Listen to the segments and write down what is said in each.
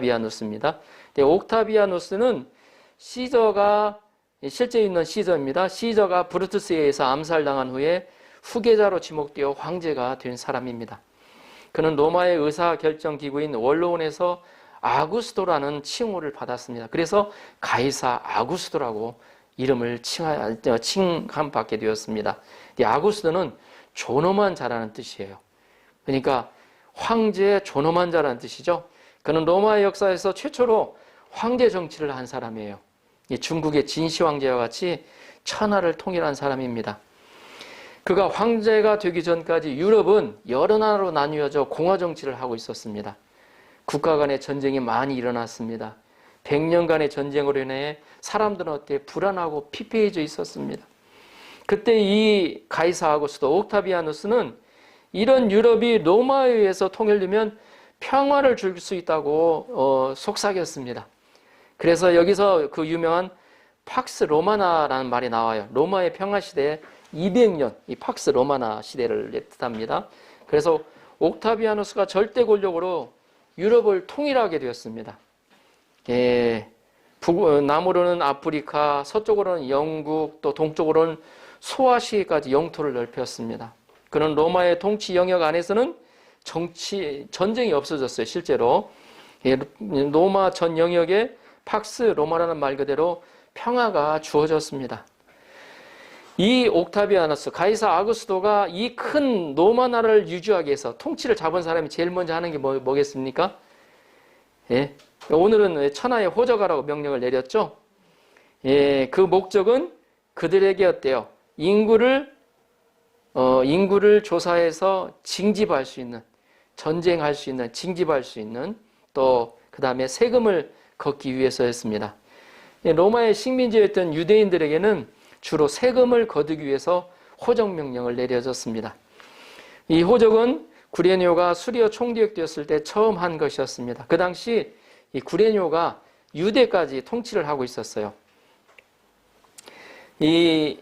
옥타비아누스입니다. 옥타비아누스는 시저가 실제 있는 시저입니다. 시저가 브루투스에 의해서 암살당한 후에 후계자로 지목되어 황제가 된 사람입니다. 그는 로마의 의사결정기구인 원로원에서 아구스토라는 칭호를 받았습니다. 그래서 가이사 아구스토라고 이름을 칭함받게 되었습니다. 아구스토는 존엄한 자라는 뜻이에요. 그러니까 황제의 존엄한 자라는 뜻이죠. 그는 로마의 역사에서 최초로 황제 정치를 한 사람이에요. 중국의 진시 황제와 같이 천하를 통일한 사람입니다. 그가 황제가 되기 전까지 유럽은 여러 나라로 나뉘어져 공화 정치를 하고 있었습니다. 국가 간의 전쟁이 많이 일어났습니다. 100년간의 전쟁으로 인해 사람들은 어때 불안하고 피폐해져 있었습니다. 그때 이 가이사 아구스토 옥타비아누스는 이런 유럽이 로마에 의해서 통일되면 평화를 줄 수 있다고 속삭였습니다. 그래서 여기서 그 유명한 팍스 로마나라는 말이 나와요. 로마의 평화 시대에 200년, 이 팍스 로마나 시대를 뜻합니다. 그래서 옥타비아누스가 절대 권력으로 유럽을 통일하게 되었습니다. 남으로는 아프리카, 서쪽으로는 영국, 또 동쪽으로는 소아시아까지 영토를 넓혔습니다. 그는 로마의 통치 영역 안에서는 전쟁이 없어졌어요. 실제로 로마 전 영역에 팍스 로마라는 말 그대로 평화가 주어졌습니다. 이 옥타비아누스, 가이사 아구스토가 이 큰 로마 나라를 유지하기 위해서 통치를 잡은 사람이 제일 먼저 하는 게 뭐겠습니까? 오늘은 천하의 호적하라고 명령을 내렸죠. 그 목적은 그들에게 어때요? 인구를 조사해서 징집할 수 있는, 전쟁할 수 있는, 징집할 수 있는, 또 그 다음에 세금을 걷기 위해서였습니다. 로마의 식민지였던 유대인들에게는 주로 세금을 거두기 위해서 호적명령을 내려졌습니다. 이 호적은 구레뇨가 수리오 총독되었을 때 처음 한 것이었습니다. 그 당시 이 구레뇨가 유대까지 통치를 하고 있었어요. 이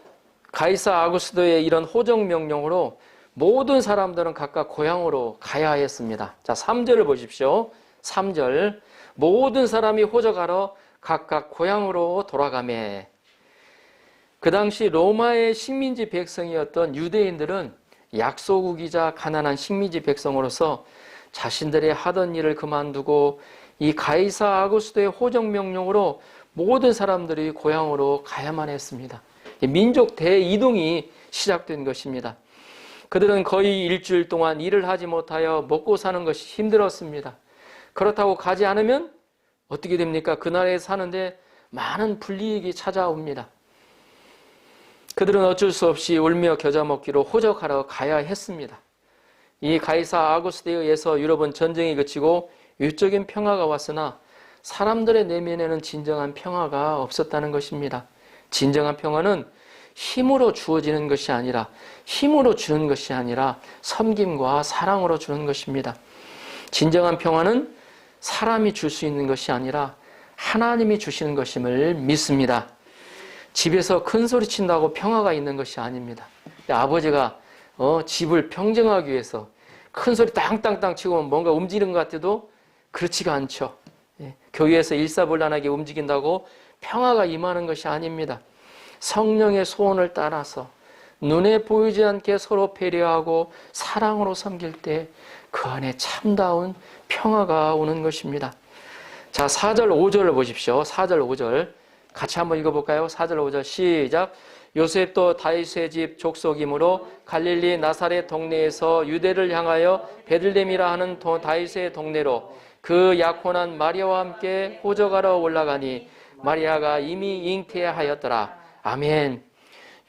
가이사 아구스토의 이런 호적명령으로 모든 사람들은 각각 고향으로 가야 했습니다. 자, 3절을 보십시오. 3절. 모든 사람이 호적하러 각각 고향으로 돌아가매. 그 당시 로마의 식민지 백성이었던 유대인들은 약소국이자 가난한 식민지 백성으로서 자신들의 하던 일을 그만두고 이 가이사 아구스토의 호적명령으로 모든 사람들이 고향으로 가야만 했습니다. 민족 대이동이 시작된 것입니다. 그들은 거의 일주일 동안 일을 하지 못하여 먹고 사는 것이 힘들었습니다. 그렇다고 가지 않으면 어떻게 됩니까? 그 나라에 사는데 많은 불이익이 찾아옵니다. 그들은 어쩔 수 없이 울며 겨자 먹기로 호적하러 가야 했습니다. 이 가이사 아구스토에 의해서 유럽은 전쟁이 그치고 유적인 평화가 왔으나 사람들의 내면에는 진정한 평화가 없었다는 것입니다. 진정한 평화는 힘으로 주어지는 것이 아니라, 힘으로 주는 것이 아니라 섬김과 사랑으로 주는 것입니다. 진정한 평화는 사람이 줄 수 있는 것이 아니라 하나님이 주시는 것임을 믿습니다. 집에서 큰 소리 친다고 평화가 있는 것이 아닙니다. 아버지가 집을 평정하기 위해서 큰 소리 땅땅땅 치고 뭔가 움직이는 것 같아도 그렇지가 않죠. 교회에서 일사불란하게 움직인다고 평화가 임하는 것이 아닙니다. 성령의 소원을 따라서 눈에 보이지 않게 서로 배려하고 사랑으로 섬길 때 그 안에 참다운 평화가 오는 것입니다. 자, 4절 5절을 보십시오. 4절 5절 같이 한번 읽어볼까요? 4절 5절 시작. 요셉도 다윗의 집 족속이므로 갈릴리 나사렛 동네에서 유대를 향하여 베들레헴이라 하는 다윗의 동네로 그 약혼한 마리아와 함께 호적하러 올라가니 마리아가 이미 잉태하였더라. 아멘.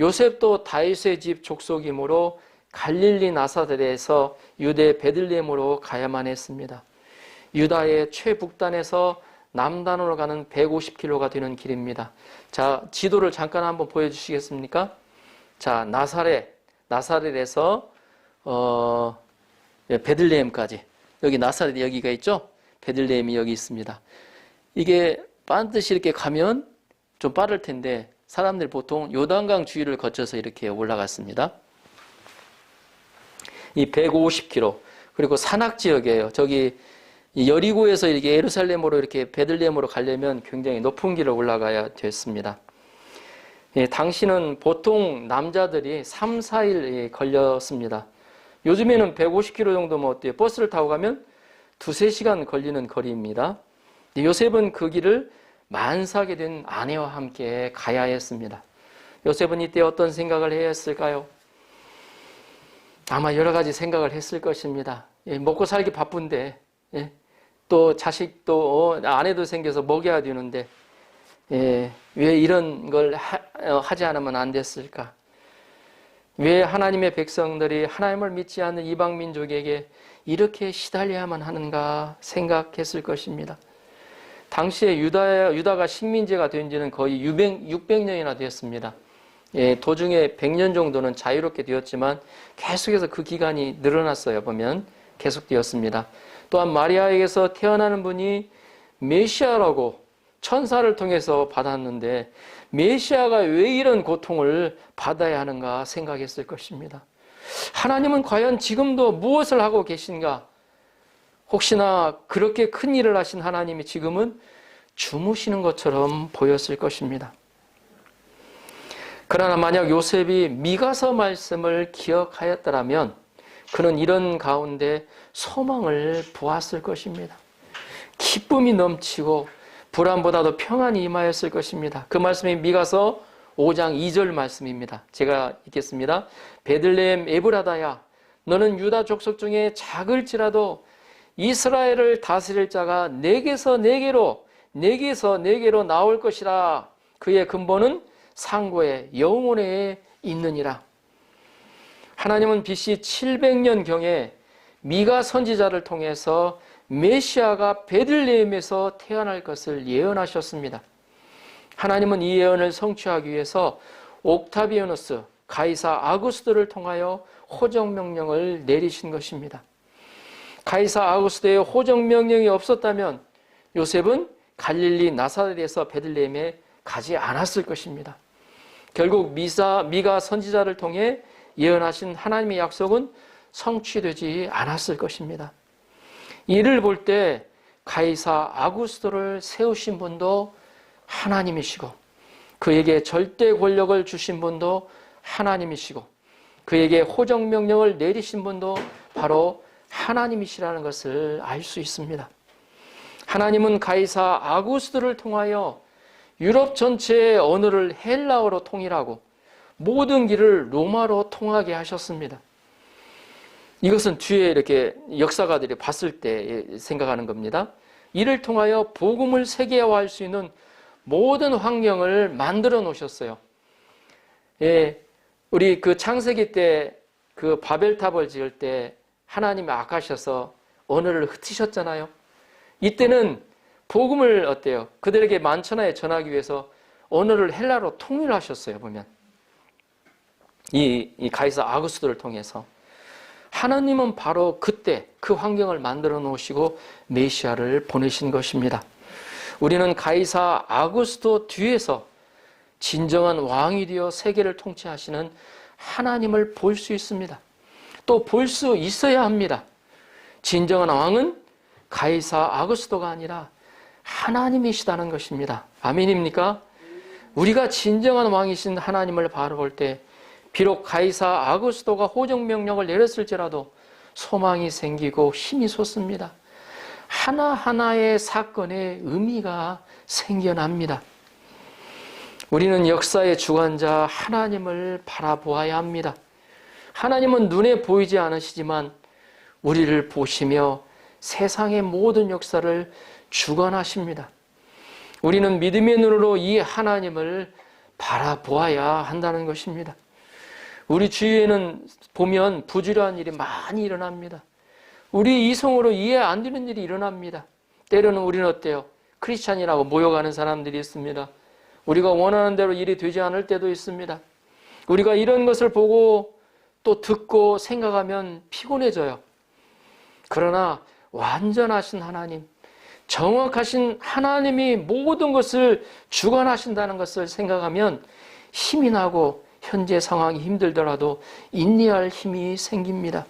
요셉도 다윗의 집 족속이므로 갈릴리 나사렛에서 유대 베들레헴으로 가야만 했습니다. 유다의 최북단에서 남단으로 가는 150km가 되는 길입니다. 자, 지도를 잠깐 한번 보여주시겠습니까? 자, 나사렛에서 베들레헴까지, 여기 나사렛 여기가 있죠? 베들레헴이 여기 있습니다. 이게 반드시 이렇게 가면 좀 빠를 텐데 사람들 보통 요단강 주위를 거쳐서 이렇게 올라갔습니다. 이 150km, 그리고 산악지역이에요. 저기 이 여리고에서 이렇게 예루살렘으로 이렇게 베들레헴으로 가려면 굉장히 높은 길을 올라가야 됐습니다. 예, 당시는 보통 남자들이 3, 4일 걸렸습니다. 요즘에는 150km 정도 뭐 어때요? 버스를 타고 가면 2, 3시간 걸리는 거리입니다. 요셉은 그 길을 만삭이 된 아내와 함께 가야 했습니다. 요셉은 이때 어떤 생각을 해야 했을까요? 아마 여러 가지 생각을 했을 것입니다. 예, 먹고 살기 바쁜데, 예, 또 자식도 아내도 생겨서 먹여야 되는데, 예, 왜 이런 걸 하지 않으면 안 됐을까? 왜 하나님의 백성들이 하나님을 믿지 않는 이방 민족에게 이렇게 시달려야만 하는가 생각했을 것입니다. 당시에 유다가 식민지가 된 지는 거의 600년이나 되었습니다. 예, 도중에 100년 정도는 자유롭게 되었지만 계속해서 그 기간이 늘어났어요. 보면 계속되었습니다. 또한 마리아에게서 태어나는 분이 메시아라고 천사를 통해서 받았는데 메시아가 왜 이런 고통을 받아야 하는가 생각했을 것입니다. 하나님은 과연 지금도 무엇을 하고 계신가? 혹시나 그렇게 큰 일을 하신 하나님이 지금은 주무시는 것처럼 보였을 것입니다. 그러나 만약 요셉이 미가서 말씀을 기억하였더라면 그는 이런 가운데 소망을 보았을 것입니다. 기쁨이 넘치고 불안보다도 평안이 임하였을 것입니다. 그 말씀이 미가서 5장 2절 말씀입니다. 제가 읽겠습니다. 베들레헴 에브라다야, 너는 유다 족속 중에 작을지라도 이스라엘을 다스릴 자가 내게서 내게로 나올 것이라. 그의 근본은 상고의 영혼에 있느니라. 하나님은 BC 700년경에 미가 선지자를 통해서 메시아가 베들레헴에서 태어날 것을 예언하셨습니다. 하나님은 이 예언을 성취하기 위해서 옥타비아누스, 가이사 아구스도를 통하여 호정명령을 내리신 것입니다. 가이사 아구스도의 호정명령이 없었다면 요셉은 갈릴리 나사렛에서 베들레헴에 가지 않았을 것입니다. 결국 미가 선지자를 통해 예언하신 하나님의 약속은 성취되지 않았을 것입니다. 이를 볼 때 가이사 아구스도를 세우신 분도 하나님이시고 그에게 절대 권력을 주신 분도 하나님이시고 그에게 호정명령을 내리신 분도 바로 하나님이시라는 것을 알 수 있습니다. 하나님은 가이사 아구스도를 통하여 유럽 전체의 언어를 헬라어로 통일하고 모든 길을 로마로 통하게 하셨습니다. 이것은 뒤에 이렇게 역사가들이 봤을 때 생각하는 겁니다. 이를 통하여 복음을 세계화할 수 있는 모든 환경을 만들어 놓으셨어요. 예, 우리 그 창세기 때 그 바벨탑을 지을 때 하나님이 악하셔서 언어를 흩으셨잖아요. 이때는 복음을 어때요? 그들에게 만천하에 전하기 위해서 언어를 헬라로 통일하셨어요. 보면 이 가이사 아구스도를 통해서 하나님은 바로 그때 그 환경을 만들어 놓으시고 메시아를 보내신 것입니다. 우리는 가이사 아구스도 뒤에서 진정한 왕이 되어 세계를 통치하시는 하나님을 볼 수 있습니다. 또 볼 수 있어야 합니다. 진정한 왕은 가이사 아구스도가 아니라 하나님이시다는 것입니다. 아멘입니까? 우리가 진정한 왕이신 하나님을 바라볼 때 비록 가이사 아구스도가 호정명령을 내렸을지라도 소망이 생기고 힘이 솟습니다. 하나하나의 사건에 의미가 생겨납니다. 우리는 역사의 주관자 하나님을 바라보아야 합니다. 하나님은 눈에 보이지 않으시지만 우리를 보시며 세상의 모든 역사를 주관하십니다. 우리는 믿음의 눈으로 이 하나님을 바라보아야 한다는 것입니다. 우리 주위에는 보면 부질한 일이 많이 일어납니다. 우리 이성으로 이해 안 되는 일이 일어납니다. 때로는 우리는 어때요? 크리스찬이라고 모여가는 사람들이 있습니다. 우리가 원하는 대로 일이 되지 않을 때도 있습니다. 우리가 이런 것을 보고 또 듣고 생각하면 피곤해져요. 그러나 완전하신 하나님, 정확하신 하나님이 모든 것을 주관하신다는 것을 생각하면 힘이 나고 현재 상황이 힘들더라도 인내할 힘이 생깁니다.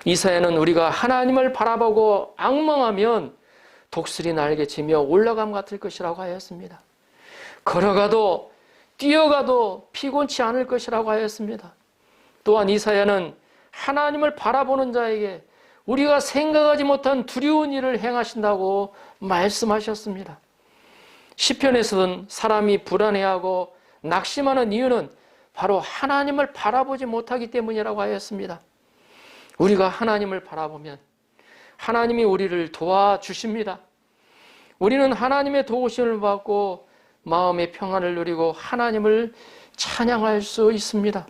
이사야는 우리가 하나님을 바라보고 앙망하면 독수리 날개치며 올라감 같을 것이라고 하였습니다. 걸어가도 뛰어가도 피곤치 않을 것이라고 하였습니다. 또한 이사야는 하나님을 바라보는 자에게 우리가 생각하지 못한 두려운 일을 행하신다고 말씀하셨습니다. 시편에서는 사람이 불안해하고 낙심하는 이유는 바로 하나님을 바라보지 못하기 때문이라고 하였습니다. 우리가 하나님을 바라보면 하나님이 우리를 도와주십니다. 우리는 하나님의 도우심을 받고 마음의 평안을 누리고 하나님을 찬양할 수 있습니다.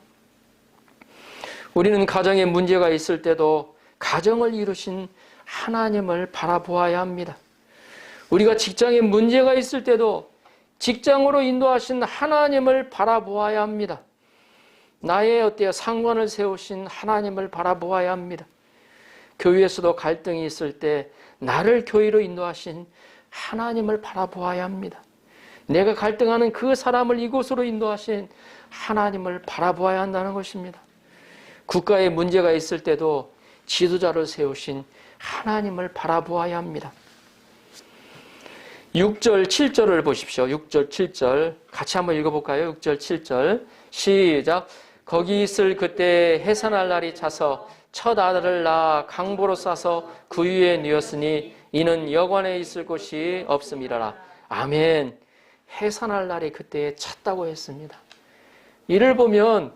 우리는 가정에 문제가 있을 때도 가정을 이루신 하나님을 바라보아야 합니다. 우리가 직장에 문제가 있을 때도 직장으로 인도하신 하나님을 바라보아야 합니다. 나의 상관을 세우신 하나님을 바라보아야 합니다. 교회에서도 갈등이 있을 때 나를 교회로 인도하신 하나님을 바라보아야 합니다. 내가 갈등하는 그 사람을 이곳으로 인도하신 하나님을 바라보아야 한다는 것입니다. 국가에 문제가 있을 때도 지도자를 세우신 하나님을 바라보아야 합니다. 6절, 7절을 보십시오. 6절, 7절 같이 한번 읽어볼까요? 6절, 7절 시작. 거기 있을 그때 해산할 날이 차서 첫 아들을 낳아 강보로 싸서 구유에 누였으니 이는 여관에 있을 곳이 없음이라라. 아멘. 해산할 날이 그때에 찼다고 했습니다. 이를 보면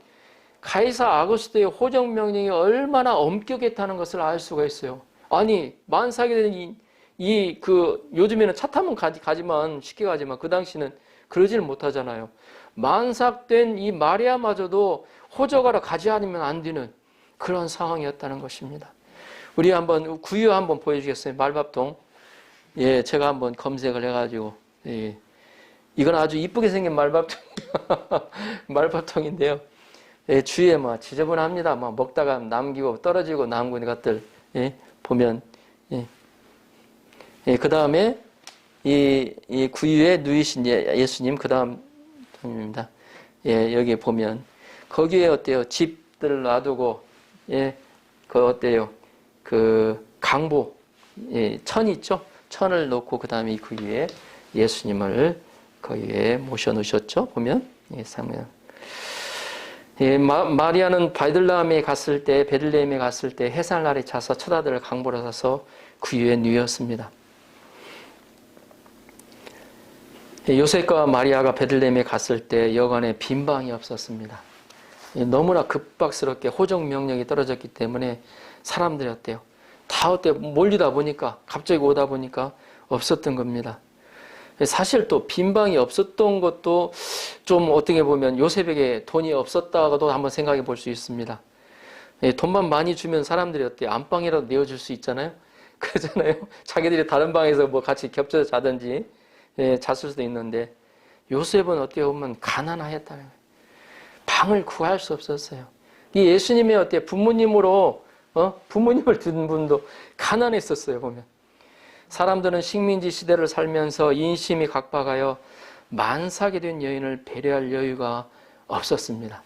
가이사 아구스토의 호정 명령이 얼마나 엄격했다는 것을 알 수가 있어요. 아니 만삭이 된 요즘에는 차 타면 가지만 쉽게 가지만 그 당시는 그러지를 못하잖아요. 만삭된 이 마리아마저도 호적하러 가지 않으면 안 되는 그런 상황이었다는 것입니다. 우리 한번 구유 한번 보여주겠어요. 말밥통. 예, 제가 한번 검색을 해가지고 예. 이건 아주 이쁘게 생긴 말밥통인데요. 예, 주위에 지저분합니다. 먹다가 남기고 떨어지고 남은 것들 예, 보면 예. 예, 그 다음에 이 구유에 누이신 예수님 그 다음 통입니다. 예, 여기 보면 거기에 어때요? 집들을 놔두고 예, 그 어때요? 그 강보 예, 천 있죠? 천을 놓고 그 다음에 이 구유에 예수님을 거기에 모셔 놓으셨죠? 보면 예, 상면. 예, 마리아는 베들레헴에 갔을 때 해산날이 차서 첫 아들을 강보로 사서 구유에 누였습니다. 요셉과 마리아가 베들레헴에 갔을 때 여관에 빈방이 없었습니다. 너무나 급박스럽게 호정 명령이 떨어졌기 때문에 사람들이 어때요? 다 몰리다 보니까 갑자기 오다 보니까 없었던 겁니다. 사실 또 빈방이 없었던 것도 좀 어떻게 보면 요셉에게 돈이 없었다고도 한번 생각해 볼 수 있습니다. 돈만 많이 주면 사람들이 어때요? 안방이라도 내어줄 수 있잖아요. 그러잖아요. 자기들이 다른 방에서 같이 겹쳐서 자든지 잤을 수도 있는데 요셉은 어떻게 보면 가난하였다는 거예요. 방을 구할 수 없었어요. 이 예수님의 부모님으로 부모님을 둔 분도 가난했었어요. 보면 사람들은 식민지 시대를 살면서 인심이 각박하여 만삭이 된 여인을 배려할 여유가 없었습니다.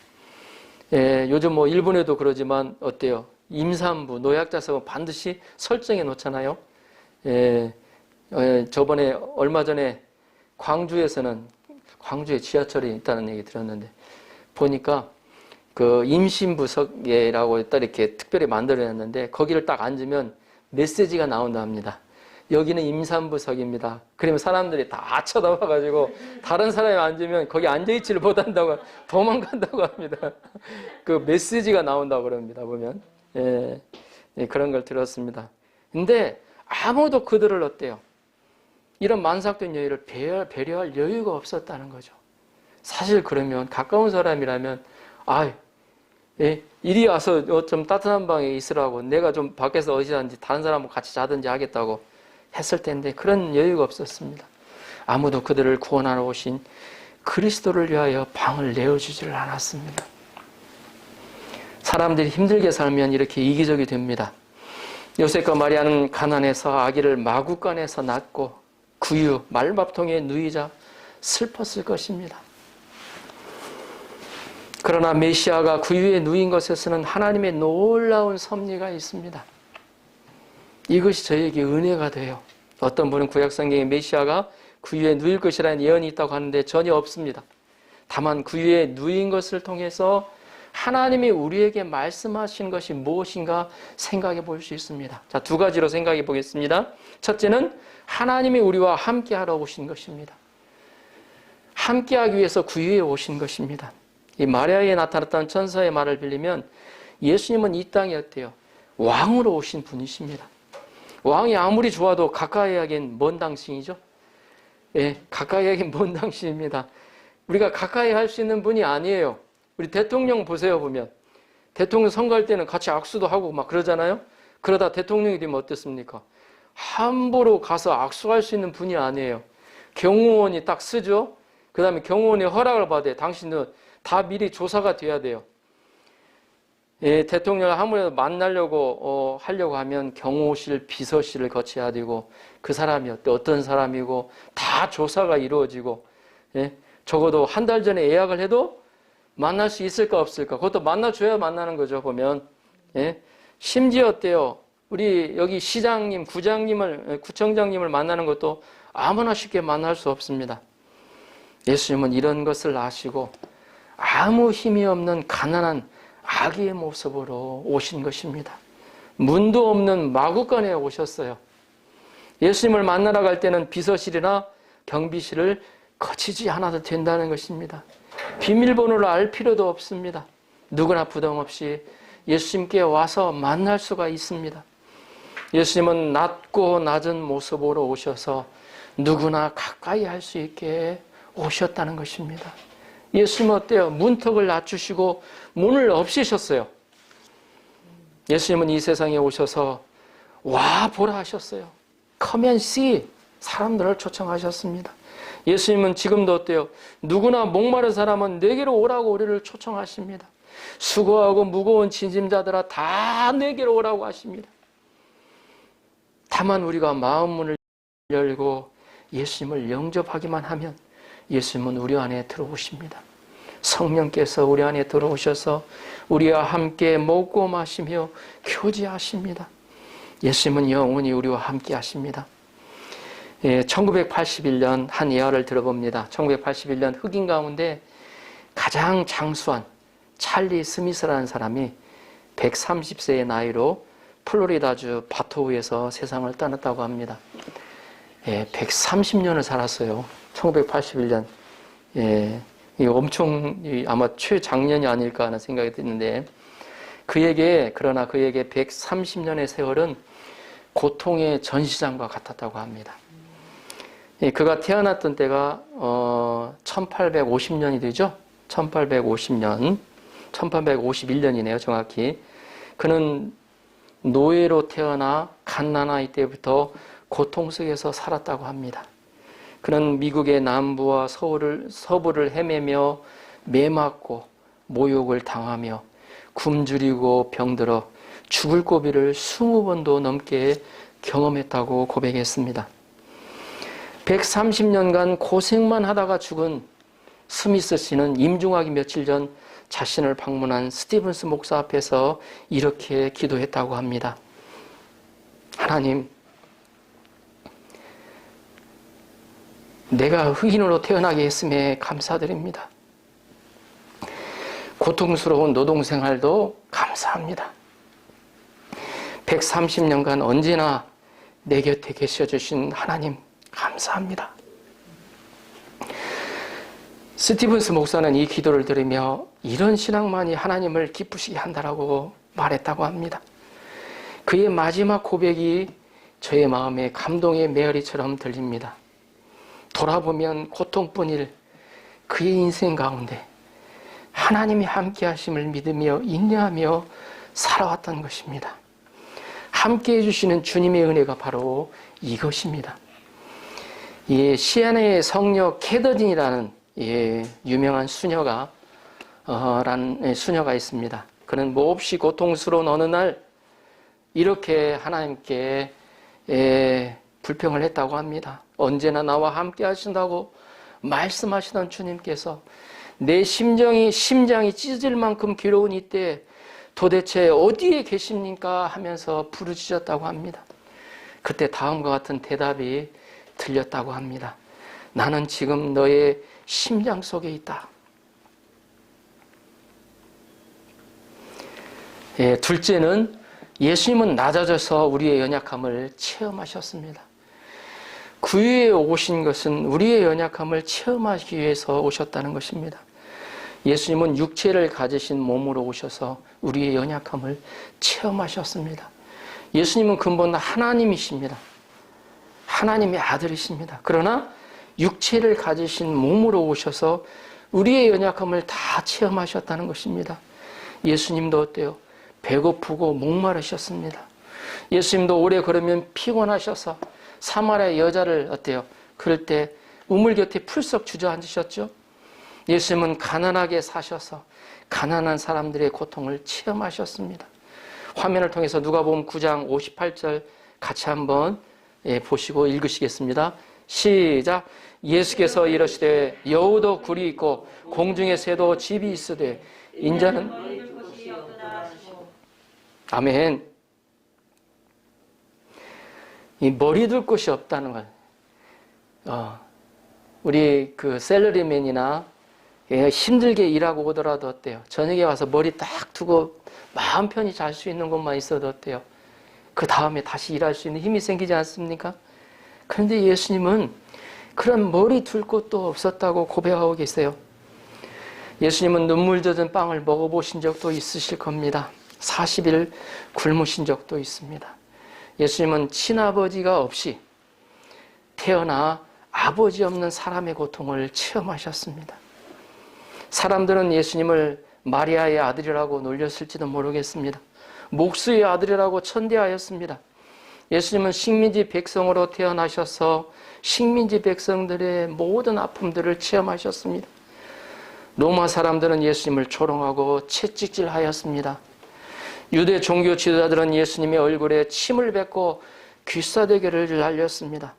요즘 일본에도 그러지만 어때요? 임산부, 노약자석은 반드시 설정해 놓잖아요. 저번에 얼마 전에 광주에 지하철이 있다는 얘기 들었는데 보니까 그 임신부석이라고 딱 이렇게 특별히 만들어냈는데 거기를 딱 앉으면 메시지가 나온다 합니다. 여기는 임산부석입니다. 그러면 사람들이 다 쳐다봐가지고 다른 사람이 앉으면 거기 앉아있지를 못한다고 도망간다고 합니다. 그 메시지가 나온다고 그럽니다. 보면 그런 걸 들었습니다. 근데 아무도 그들을 어때요? 이런 만삭된 여유를 배려할 여유가 없었다는 거죠. 사실 그러면 가까운 사람이라면 이리 와서 좀 따뜻한 방에 있으라고 내가 좀 밖에서 어디든지 다른 사람하고 같이 자든지 하겠다고 했을 텐데 그런 여유가 없었습니다. 아무도 그들을 구원하러 오신 그리스도를 위하여 방을 내어주지를 않았습니다. 사람들이 힘들게 살면 이렇게 이기적이 됩니다. 요셉과 마리아는 가난해서 아기를 마구간에서 낳고 구유, 말밥통에 누이자 슬펐을 것입니다. 그러나 메시아가 그 위에 누인 것에서는 하나님의 놀라운 섭리가 있습니다. 이것이 저에게 은혜가 돼요. 어떤 분은 구약성경에 메시아가 그 위에 누일 것이라는 예언이 있다고 하는데 전혀 없습니다. 다만 그 위에 누인 것을 통해서 하나님이 우리에게 말씀하신 것이 무엇인가 생각해 볼 수 있습니다. 자, 두 가지로 생각해 보겠습니다. 첫째는 하나님이 우리와 함께하러 오신 것입니다. 함께하기 위해서 그 위에 오신 것입니다. 이 마리아에 나타났던 천사의 말을 빌리면 예수님은 이 땅에 어때요? 왕으로 오신 분이십니다. 왕이 아무리 좋아도 가까이 하기엔 먼 당신이죠. 예, 가까이 하기엔 먼 당신입니다. 우리가 가까이 할 수 있는 분이 아니에요. 우리 대통령 보세요, 보면. 대통령 선거할 때는 같이 악수도 하고 막 그러잖아요. 그러다 대통령이 되면 어떻습니까? 함부로 가서 악수할 수 있는 분이 아니에요. 경호원이 딱 쓰죠. 그 다음에 경호원이 허락을 받아요. 당신은 다 미리 조사가 돼야 돼요. 예, 대통령을 아무래도 만나려고 하려고 하면 경호실, 비서실을 거쳐야 되고 그 사람이 어떤 사람이고 다 조사가 이루어지고, 예, 적어도 한 달 전에 예약을 해도 만날 수 있을까 없을까, 그것도 만나줘야 만나는 거죠. 보면, 예, 심지어 어때요? 우리 여기 시장님, 구청장님을 만나는 것도 아무나 쉽게 만날 수 없습니다. 예수님은 이런 것을 아시고 아무 힘이 없는 가난한 아기의 모습으로 오신 것입니다. 문도 없는 마구간에 오셨어요. 예수님을 만나러 갈 때는 비서실이나 경비실을 거치지 않아도 된다는 것입니다. 비밀번호를 알 필요도 없습니다. 누구나 부담 없이 예수님께 와서 만날 수가 있습니다. 예수님은 낮고 낮은 모습으로 오셔서 누구나 가까이 할 수 있게 오셨다는 것입니다. 예수님은 어때요? 문턱을 낮추시고 문을 없애셨어요. 예수님은 이 세상에 오셔서 와 보라 하셨어요. Come and see. 사람들을 초청하셨습니다. 예수님은 지금도 어때요? 누구나 목마른 사람은 내게로 오라고 우리를 초청하십니다. 수고하고 무거운 짐자들아 다 내게로 오라고 하십니다. 다만 우리가 마음문을 열고 예수님을 영접하기만 하면 예수님은 우리 안에 들어오십니다. 성령께서 우리 안에 들어오셔서 우리와 함께 먹고 마시며 교제하십니다. 예수님은 영원히 우리와 함께 하십니다. 1981년 한 예화를 들어봅니다. 1981년 흑인 가운데 가장 장수한 찰리 스미스라는 사람이 130세의 나이로 플로리다주 바토우에서 세상을 떠났다고 합니다. 130년을 살았어요. 1981년. 이 엄청 아마 최장년이 아닐까 하는 생각이 드는데 그러나 그에게 130년의 세월은 고통의 전시장과 같았다고 합니다. 그가 태어났던 때가 1850년이 되죠. 1850년, 1851년이네요, 정확히. 그는 노예로 태어나 갓난아이 때부터 고통 속에서 살았다고 합니다. 그는 미국의 남부와 서부를 헤매며 매맞고 모욕을 당하며 굶주리고 병들어 죽을 고비를 20번도 넘게 경험했다고 고백했습니다. 130년간 고생만 하다가 죽은 스미스 씨는 임종하기 며칠 전 자신을 방문한 스티븐스 목사 앞에서 이렇게 기도했다고 합니다. 하나님, 내가 흑인으로 태어나게 했음에 감사드립니다. 고통스러운 노동생활도 감사합니다. 130년간 언제나 내 곁에 계셔주신 하나님 감사합니다. 스티븐스 목사는 이 기도를 들으며 이런 신앙만이 하나님을 기쁘시게 한다라고 말했다고 합니다. 그의 마지막 고백이 저의 마음에 감동의 메아리처럼 들립니다. 돌아보면 고통뿐일 그의 인생 가운데 하나님이 함께 하심을 믿으며 인내하며 살아왔던 것입니다. 함께 해주시는 주님의 은혜가 바로 이것입니다. 시애나의 성녀 캐더딘이라는 유명한 수녀가 있습니다. 그는 몹시 고통스러운 어느 날 이렇게 하나님께 불평을 했다고 합니다. 언제나 나와 함께 하신다고 말씀하시던 주님께서 내 심장이 찢어질 만큼 괴로운 이때 도대체 어디에 계십니까? 하면서 부르짖었다고 합니다. 그때 다음과 같은 대답이 들렸다고 합니다. 나는 지금 너의 심장 속에 있다. 예, 둘째는 예수님은 낮아져서 우리의 연약함을 체험하셨습니다. 그 위에 오신 것은 우리의 연약함을 체험하기 위해서 오셨다는 것입니다. 예수님은 육체를 가지신 몸으로 오셔서 우리의 연약함을 체험하셨습니다. 예수님은 근본 하나님이십니다. 하나님의 아들이십니다. 그러나 육체를 가지신 몸으로 오셔서 우리의 연약함을 다 체험하셨다는 것입니다. 예수님도 어때요? 배고프고 목마르셨습니다. 예수님도 오래 걸으면 피곤하셔서 사마리아 여자를 어때요? 그럴 때 우물 곁에 풀썩 주저앉으셨죠? 예수님은 가난하게 사셔서 가난한 사람들의 고통을 체험하셨습니다. 화면을 통해서 누가복음 9장 58절 같이 한번 보시고 읽으시겠습니다. 시작. 예수께서 이르시되 여우도 굴이 있고 공중의 새도 집이 있으되 인자는 아멘. 이 머리 둘 곳이 없다는 걸. 우리 그 샐러리맨이나 힘들게 일하고 오더라도 어때요? 저녁에 와서 머리 딱 두고 마음 편히 잘 수 있는 곳만 있어도 어때요? 그 다음에 다시 일할 수 있는 힘이 생기지 않습니까? 그런데 예수님은 그런 머리 둘 곳도 없었다고 고백하고 계세요. 예수님은 눈물 젖은 빵을 먹어보신 적도 있으실 겁니다. 40일 굶으신 적도 있습니다. 예수님은 친아버지가 없이 태어나 아버지 없는 사람의 고통을 체험하셨습니다. 사람들은 예수님을 마리아의 아들이라고 놀렸을지도 모르겠습니다. 목수의 아들이라고 천대하였습니다. 예수님은 식민지 백성으로 태어나셔서 식민지 백성들의 모든 아픔들을 체험하셨습니다. 로마 사람들은 예수님을 조롱하고 채찍질하였습니다. 유대 종교 지도자들은 예수님의 얼굴에 침을 뱉고 귀싸대기를 날렸습니다.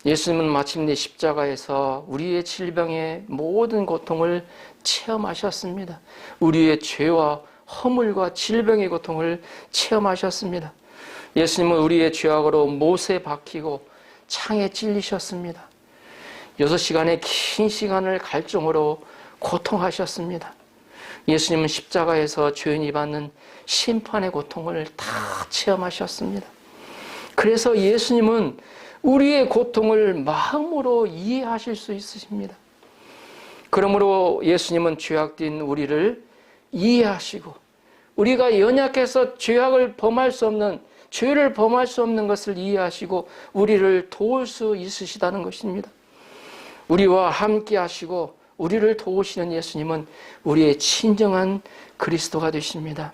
예수님은 마침내 십자가에서 우리의 질병의 모든 고통을 체험하셨습니다. 우리의 죄와 허물과 질병의 고통을 체험하셨습니다. 예수님은 우리의 죄악으로 못에 박히고 창에 찔리셨습니다. 6시간의 긴 시간을 갈증으로 고통하셨습니다. 예수님은 십자가에서 죄인이 받는 심판의 고통을 다 체험하셨습니다. 그래서 예수님은 우리의 고통을 마음으로 이해하실 수 있으십니다. 그러므로 예수님은 죄악된 우리를 이해하시고 우리가 연약해서 죄를 범할 수 없는 것을 이해하시고 우리를 도울 수 있으시다는 것입니다. 우리와 함께 하시고 우리를 도우시는 예수님은 우리의 친정한 그리스도가 되십니다.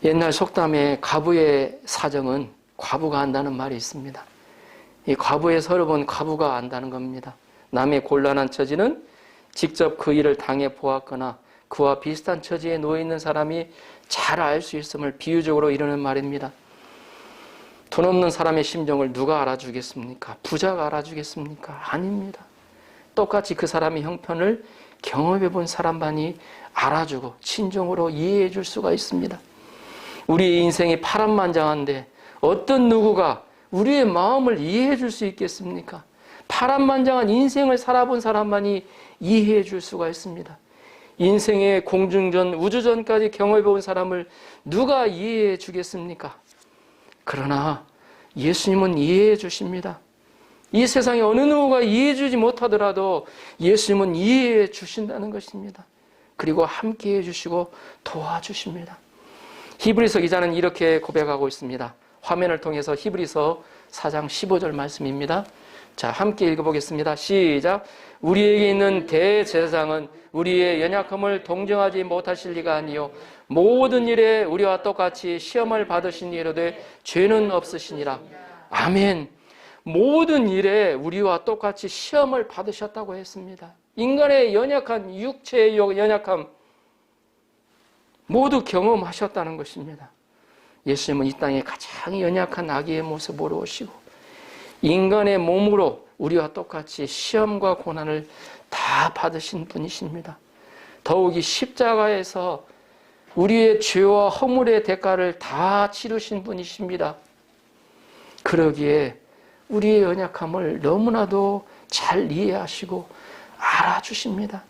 옛날 속담에 과부의 사정은 과부가 안다는 말이 있습니다. 이 과부의 서름은 과부가 안다는 겁니다. 남의 곤란한 처지는 직접 그 일을 당해 보았거나 그와 비슷한 처지에 놓여 있는 사람이 잘 알 수 있음을 비유적으로 이르는 말입니다. 돈 없는 사람의 심정을 누가 알아주겠습니까? 부자가 알아주겠습니까? 아닙니다. 똑같이 그 사람의 형편을 경험해 본 사람만이 알아주고 친정으로 이해해 줄 수가 있습니다. 우리의 인생이 파란만장한데 어떤 누구가 우리의 마음을 이해해 줄 수 있겠습니까? 파란만장한 인생을 살아본 사람만이 이해해 줄 수가 있습니다. 인생의 공중전, 우주전까지 경험해 본 사람을 누가 이해해 주겠습니까? 그러나 예수님은 이해해 주십니다. 이 세상에 어느 누구가 이해해 주지 못하더라도 예수님은 이해해 주신다는 것입니다. 그리고 함께 해주시고 도와주십니다. 히브리서 기자는 이렇게 고백하고 있습니다. 화면을 통해서 히브리서 4장 15절 말씀입니다. 자, 함께 읽어보겠습니다. 시작. 우리에게 있는 대제사장은 우리의 연약함을 동정하지 못하실 리가 아니요 모든 일에 우리와 똑같이 시험을 받으신 이로되 죄는 없으시니라. 아멘. 모든 일에 우리와 똑같이 시험을 받으셨다고 했습니다. 인간의 연약한 육체의 연약함 모두 경험하셨다는 것입니다. 예수님은 이 땅에 가장 연약한 아기의 모습으로 오시고 인간의 몸으로 우리와 똑같이 시험과 고난을 다 받으신 분이십니다. 더욱이 십자가에서 우리의 죄와 허물의 대가를 다 치르신 분이십니다. 그러기에 우리의 연약함을 너무나도 잘 이해하시고 알아주십니다.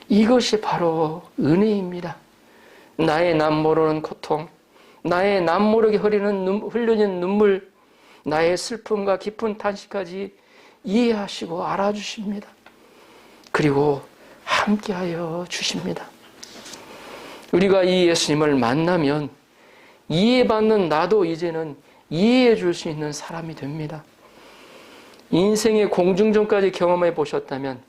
이것이 바로 은혜입니다. 나의 남모르는 고통, 나의 남모르게 흘리는 눈물, 나의 슬픔과 깊은 탄식까지 이해하시고 알아주십니다. 그리고 함께하여 주십니다. 우리가 이 예수님을 만나면 이해받는 나도 이제는 이해해 줄 수 있는 사람이 됩니다. 인생의 공중전까지 경험해 보셨다면,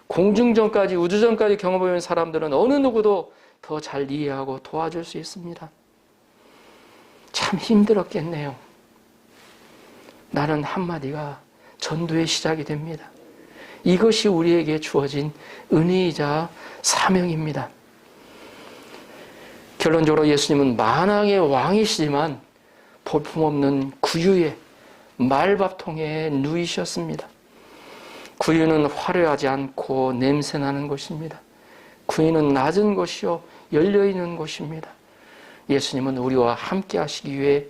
공중전까지, 우주전까지 경험해 본 사람들은 어느 누구도 더 잘 이해하고 도와줄 수 있습니다. 참 힘들었겠네요. 나는 한마디가 전도의 시작이 됩니다. 이것이 우리에게 주어진 은혜이자 사명입니다. 결론적으로 예수님은 만왕의 왕이시지만 볼품없는 구유의 말밥통에 누이셨습니다. 구유는 화려하지 않고 냄새나는 곳입니다. 구유는 낮은 곳이요 열려있는 곳입니다. 예수님은 우리와 함께 하시기 위해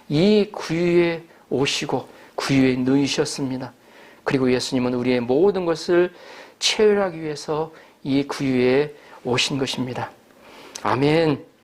이 구유에 오시고 구유에 누이셨습니다. 그리고 예수님은 우리의 모든 것을 채울하기 위해서 이 구유에 오신 것입니다. 아멘.